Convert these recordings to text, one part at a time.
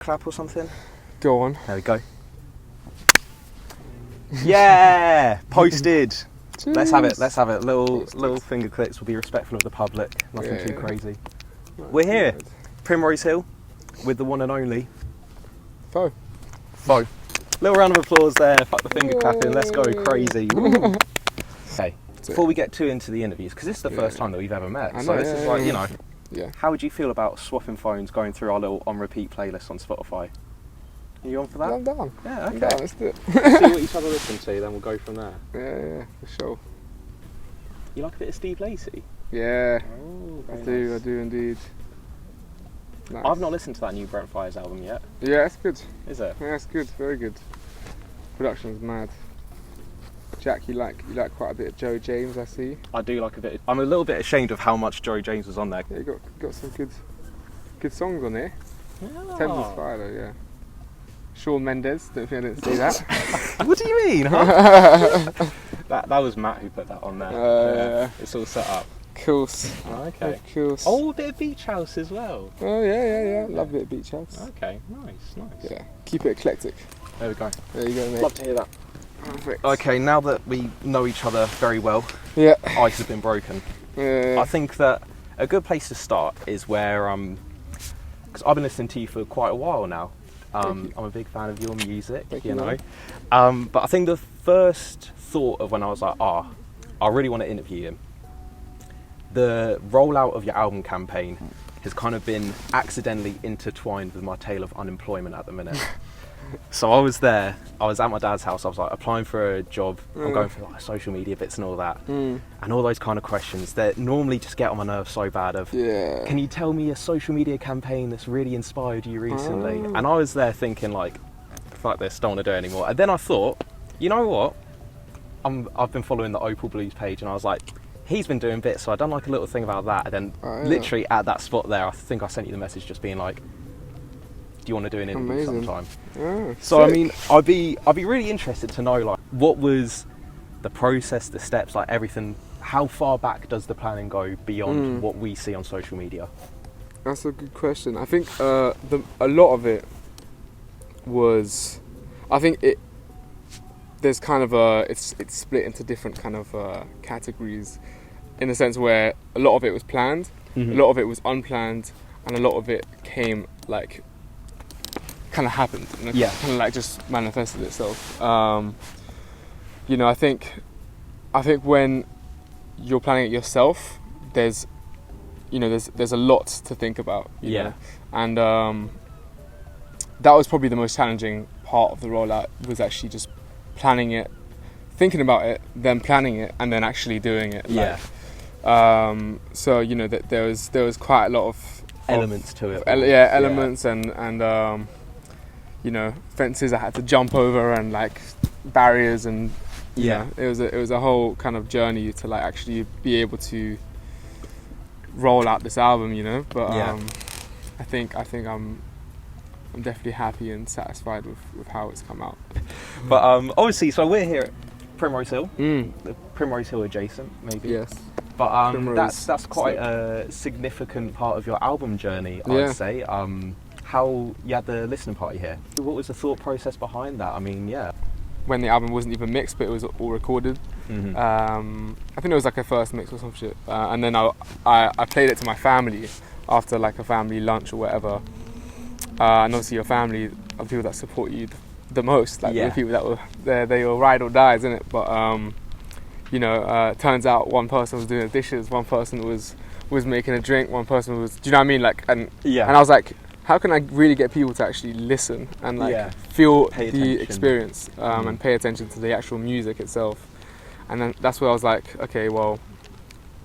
clap or something? Go on. There we go. Yeah, posted. Let's have it. Little finger clicks. We'll be respectful of the public. Nothing too crazy. We're here, Primrose Hill, with the one and only Feux. Little round of applause there. Fuck the finger clapping. Let's go crazy. Woo. Okay. Before we get too into the interviews, because this is the first time that we've ever met, so this is like, you know. Yeah. How would you feel about swapping phones, going through our little on repeat playlist on Spotify? Are you on for that? I'm down. Yeah, okay. I'm down, let's do it. Let's see what each other listen to, then we'll go from there. Yeah, for sure. You like a bit of Steve Lacy? Yeah, Oh, I very do nice. indeed. Nice. I've not listened to that new Brent Fires album yet. Yeah, it's good. Is it? Yeah, it's good. Very good. Production's mad. Jack, you like quite a bit of Joe James, I see. I do like a bit. I'm a little bit ashamed of how much Joe James was on there. Yeah, you got some good songs on there. Yeah. Thames Fire though, yeah. Shawn Mendes, don't think I didn't say that. What do you mean, huh? that was Matt who put that on there. Yeah. It's all set up. Course. Okay. Of course. Oh, a bit of Beach House as well. Oh yeah. Love a bit of Beach House. Okay, nice. Yeah. Keep it eclectic. There we go. There you go, mate. Love to hear that. Perfect. Okay, now that we know each other very well, Yeah. ice has been broken. I think that a good place to start is where, because I've been listening to you for quite a while now. I'm a big fan of your music, you know. But I think the first thought of when I was like, I really want to interview him. The rollout of your album campaign has kind of been accidentally intertwined with my tale of unemployment at the minute. So I was at my dad's house, I was like applying for a job, I'm going for like social media bits and all that, and all those kind of questions that normally just get on my nerves so bad of, can you tell me a social media campaign that's really inspired you recently? And I was there thinking like, fuck this, don't want to do it anymore. And then I thought, you know what, I've been following the Opal Blues page, and I was like, he's been doing bits, so I done like a little thing about that, and then literally at that spot there, I think I sent you the message just being like, do you want to do an interview sometime? Oh, so sick. I mean, I'd be really interested to know like what was the process, the steps, like everything. How far back does the planning go beyond what we see on social media? That's a good question. I think a lot of it was, there's kind of it's split into different kind of categories, in a sense where a lot of it was planned, a lot of it was unplanned, and a lot of it came like kind of happened, kind of like just manifested itself. You know, I think when you're planning it yourself, there's a lot to think about. You know? And that was probably the most challenging part of the rollout, was actually just planning it, thinking about it, then planning it, and then actually doing it. So you know that there was quite a lot of elements to it. Elements and you know, fences I had to jump over, and like barriers, and you know, it was a whole kind of journey to like actually be able to roll out this album, you know. But I think I'm definitely happy and satisfied with how it's come out. But obviously, so we're here at Primrose Hill, the Primrose Hill adjacent, maybe. Yes. But that's quite a significant part of your album journey, I'd say. How you had the listening party here. What was the thought process behind that? I mean, when the album wasn't even mixed, but it was all recorded. I think it was like a first mix or some shit. And then I played it to my family after like a family lunch or whatever. And obviously your family are the people that support you the most, like the people that were there, they were ride or dies, isn't it? But you know, turns out one person was doing the dishes, one person was making a drink, one person was, do you know what I mean? Like, and I was like, how can I really get people to actually listen and like feel the experience and pay attention to the actual music itself? And then that's where I was like, okay, well,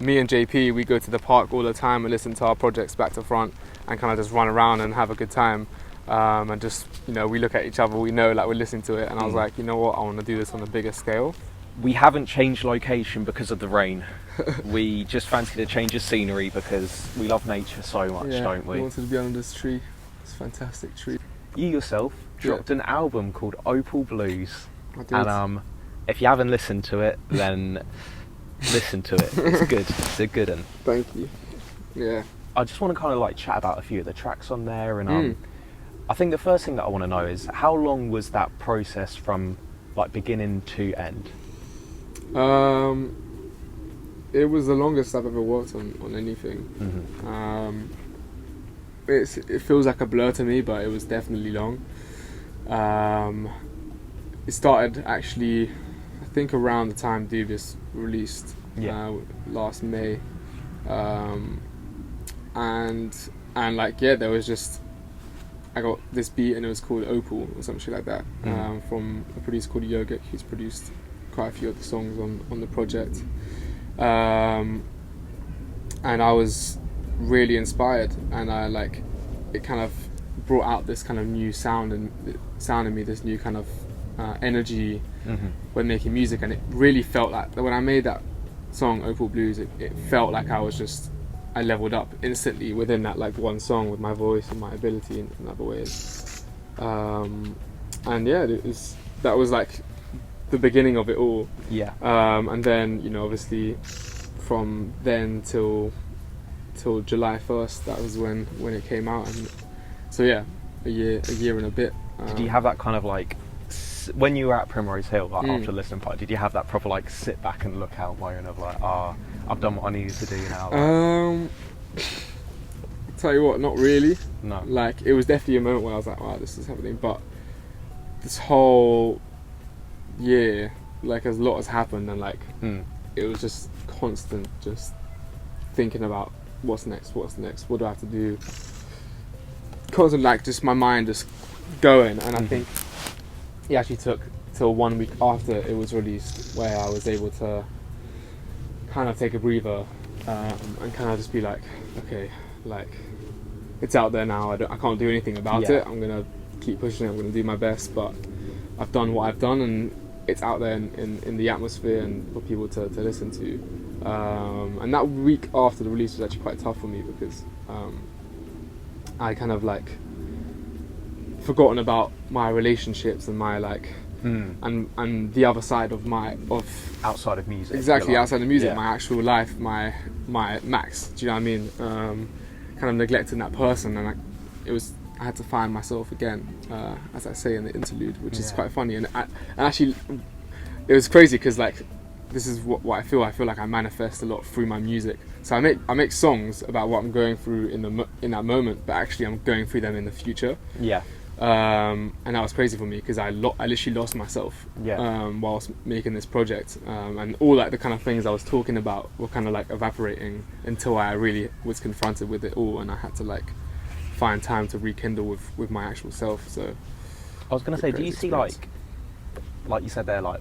me and JP, we go to the park all the time and listen to our projects back to front and kind of just run around and have a good time. And just, you know, we look at each other, we know like we're listening to it, and I was like, you know what, I want to do this on a bigger scale. We haven't changed location because of the rain. We just fancied a change of scenery because we love nature so much, don't we? We wanted to be under this tree, this fantastic tree. You yourself dropped an album called Opal Blues. I did. And if you haven't listened to it, then listen to it. It's good. It's a good one. Thank you. Yeah. I just want to kind of like chat about a few of the tracks on there, and I think the first thing that I want to know is how long was that process from like beginning to end? It was the longest I've ever worked on anything. It feels like a blur to me, but it was definitely long. It started actually, I think, around the time Dubious released, last May, and like there was just, I got this beat and it was called Opal or some shit like that, from a producer called Yogic, who's produced quite a few of the songs on the project, and I was really inspired, and I like it kind of brought out this kind of new sound in me, this new kind of energy when making music, and it really felt like when I made that song Opal Blues, it felt like I leveled up instantly within that like one song with my voice and my ability in other ways, and yeah, that was like the beginning of it all. And then obviously from then till July 1st, that was when it came out, and so yeah, a year and a bit. Did you have that kind of like when you were at Primrose Hill, like after listening party, did you have that proper like sit back and look out moment of like, I've done what I needed to do now? Tell you what, not really. No. Like it was definitely a moment where I was like, wow, this is happening, but this whole year, like a lot has happened, and like it was just constant, just thinking about what's next, what do I have to do, constant, like just my mind just going, and I think it actually took till 1 week after it was released where I was able to kind of take a breather, and kind of just be like, okay, like it's out there now, I can't do anything about it, I'm gonna keep pushing it, I'm gonna do my best, but I've done what I've done, and it's out there in the atmosphere and for people to listen to, and that week after the release was actually quite tough for me because I kind of like forgotten about my relationships and my like and the other side of outside of music. Exactly, outside of music, my actual life, my Max. Do you know what I mean? Kind of neglecting that person, and I had to find myself again, as I say in the interlude, which is quite funny. And actually, it was crazy because like this is what I feel. I feel like I manifest a lot through my music. So I make songs about what I'm going through in that moment, but actually I'm going through them in the future. And that was crazy for me because I literally lost myself whilst making this project, and all like the kind of things I was talking about were kind of like evaporating until I really was confronted with it all, and I had to like find time to rekindle with my actual self. So I was going to say, do you see like you said there, like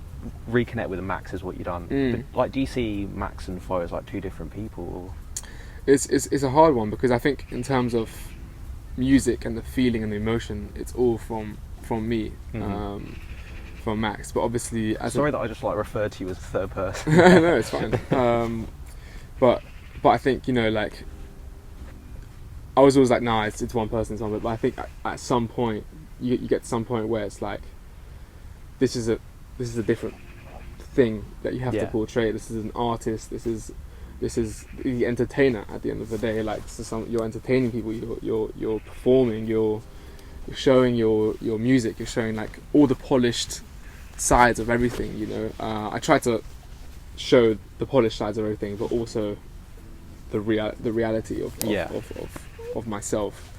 reconnect with Max is what you've done, but like do you see Max and Feux as like two different people? Or? It's a hard one because I think in terms of music and the feeling and the emotion, it's all from me, from Max. But obviously, sorry that I just like referred to you as a third person. No, it's fine. But I think like I was always like, nah, it's one person, but I think at some point you get to some point where it's like this is a different thing that you have to portray. This is an artist. This is the entertainer at the end of the day. Like you're entertaining people. You're performing. You're showing your music. You're showing like all the polished sides of everything. I try to show the polished sides of everything, but also the reality of myself.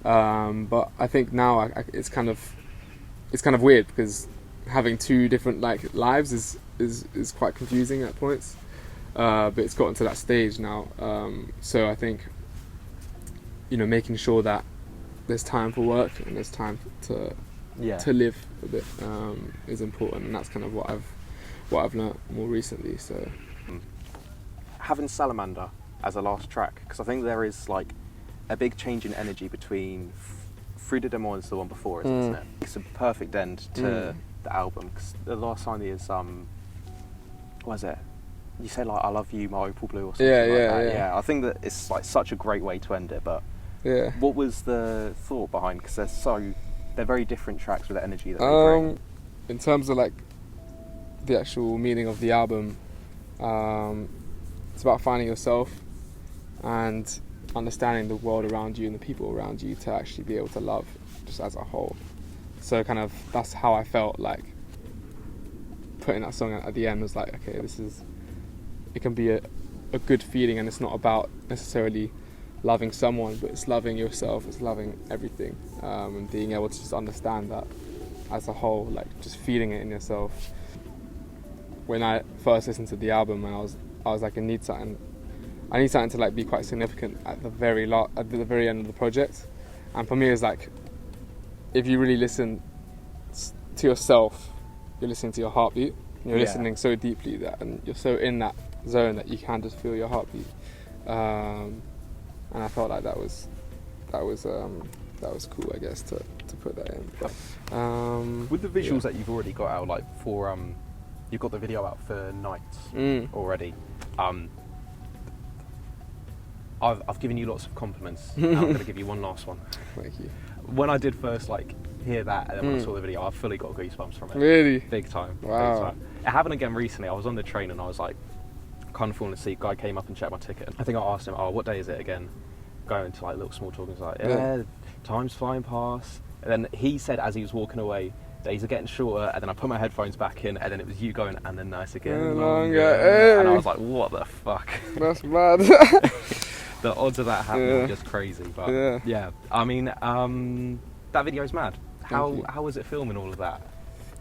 But I think now it's kind of weird because having two different like lives is quite confusing at points. But it's gotten to that stage now, so I think making sure that there's time for work and there's time to live a bit is important, and that's kind of what I've learnt more recently. So having Salamander as a last track, because I think there is like a big change in energy between Fruit de Demons and the one before, isn't it? It's a perfect end to the album, because the last song is what is it? You say like I love you, my Opal Blue, or something like that. Yeah, I think that it's like such a great way to end it. But what was the thought behind? Because they're very different tracks with the energy that they bring. In terms of like the actual meaning of the album, it's about finding yourself and understanding the world around you and the people around you to actually be able to love just as a whole. So kind of that's how I felt like putting that song at the end was like, okay, it can be a good feeling, and it's not about necessarily loving someone, but it's loving yourself, it's loving everything, and being able to just understand that as a whole, like just feeling it in yourself. When I first listened to the album, and I was like, I need something to like be quite significant at the very end of the project. And for me, it's like, if you really listen to yourself, you're listening to your heartbeat. You're listening so deeply and you're so in that zone that you can just feel your heartbeat. And I felt like that was cool, I guess, to put that in. With the visuals that you've already got out, like for you've got the video out for Nights already. I've given you lots of compliments. I'm going to give you one last one. Thank you. When I did first hear that, and then when I saw the video, I fully got goosebumps from it. Really? Big time. Wow. Big time. It happened again recently. I was on the train and I was like, kind of falling asleep. Guy came up and checked my ticket. I think I asked him, "Oh, what day is it again?" Going into like little small talk, and he's like, "Yeah, time's flying past." And then he said, as he was walking away, days are getting shorter. And then I put my headphones back in, and then it was you going, "And then nights again longer." Hey. And I was like, "What the fuck?" That's mad. The odds of that happening are just crazy. But yeah, I mean, that video's mad. How was it filming all of that?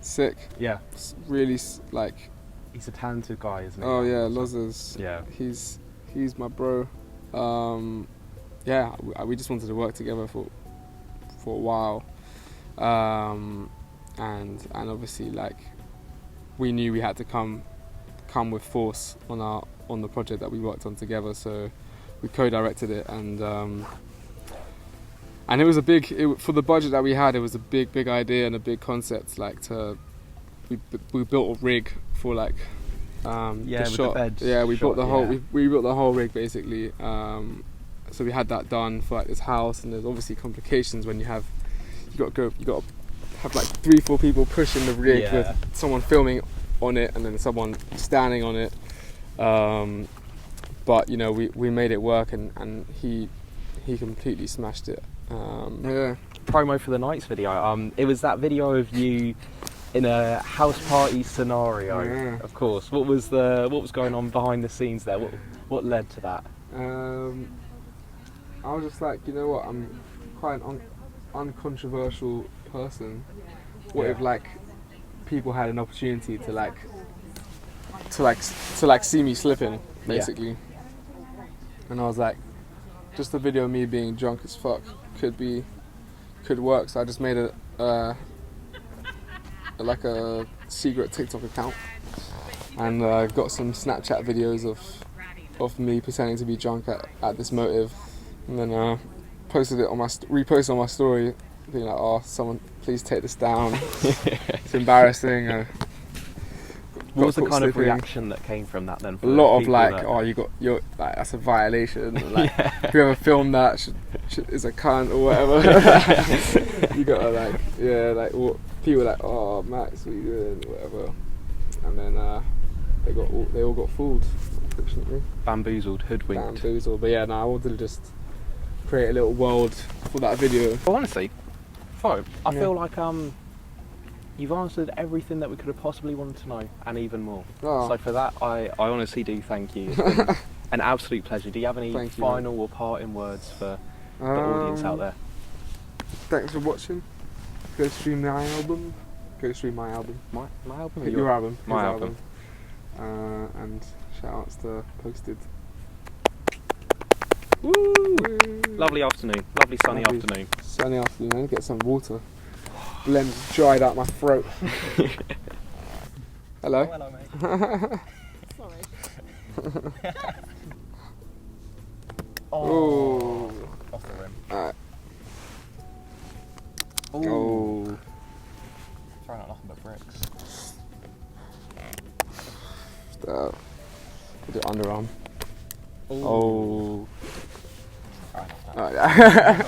Sick. Yeah. It's really like. He's a talented guy, isn't he? Oh yeah, Lozers. Yeah. He's my bro. Yeah, we just wanted to work together for a while, and obviously like we knew we had to come with force on the project that we worked on together. So we co-directed it, and it was for the budget that we had. It was a big idea and a big concept. Like we built a rig for like the shot. The beds we shot, built the whole we built the whole rig basically. So we had that done for like this house, and there's obviously complications when you got to have like 3-4 people pushing the rig with someone filming on it and then someone standing on it. But you know, we made it work, and he completely smashed it. Promo for the Nights video. It was that video of you in a house party scenario. Yeah. Of course. What was going on behind the scenes there? What led to that? I was just like, you know what? I'm quite an uncontroversial person. What if like people had an opportunity to see me slipping, basically? And I was like, just a video of me being drunk as fuck could work. So I just made a secret TikTok account, and got some Snapchat videos of me pretending to be drunk at this motive, and then posted it reposted on my story, being like, "Oh, someone please take this down. It's embarrassing." What was the kind of reaction that came from that then? A lot of like, you're like, that's a violation. Like, whoever filmed that is a cunt or whatever. You gotta people were like, "Oh, Max, what are you doing?" Whatever. And then they all got fooled, unfortunately. Bamboozled, hoodwinked. But yeah, I wanted to just create a little world for that video. Well, honestly, Feux, I feel like you've answered everything that we could have possibly wanted to know, and even more. Oh. So for that, I honestly do thank you. It's been an absolute pleasure. Do you have any final or parting words for the audience out there? Thanks for watching. Go stream my album. Go stream my album. My album? Or your album. My album. And shout outs to Posted. Woo! Lovely afternoon. Lovely sunny afternoon. Sunny afternoon. Get some water. Blend's dried out my throat. Hello? Oh, hello, mate. Sorry. Oh. Off the rim. Alright. Oh. Throwing out nothing but bricks. We'll do underarm. Ooh. Oh. Alright.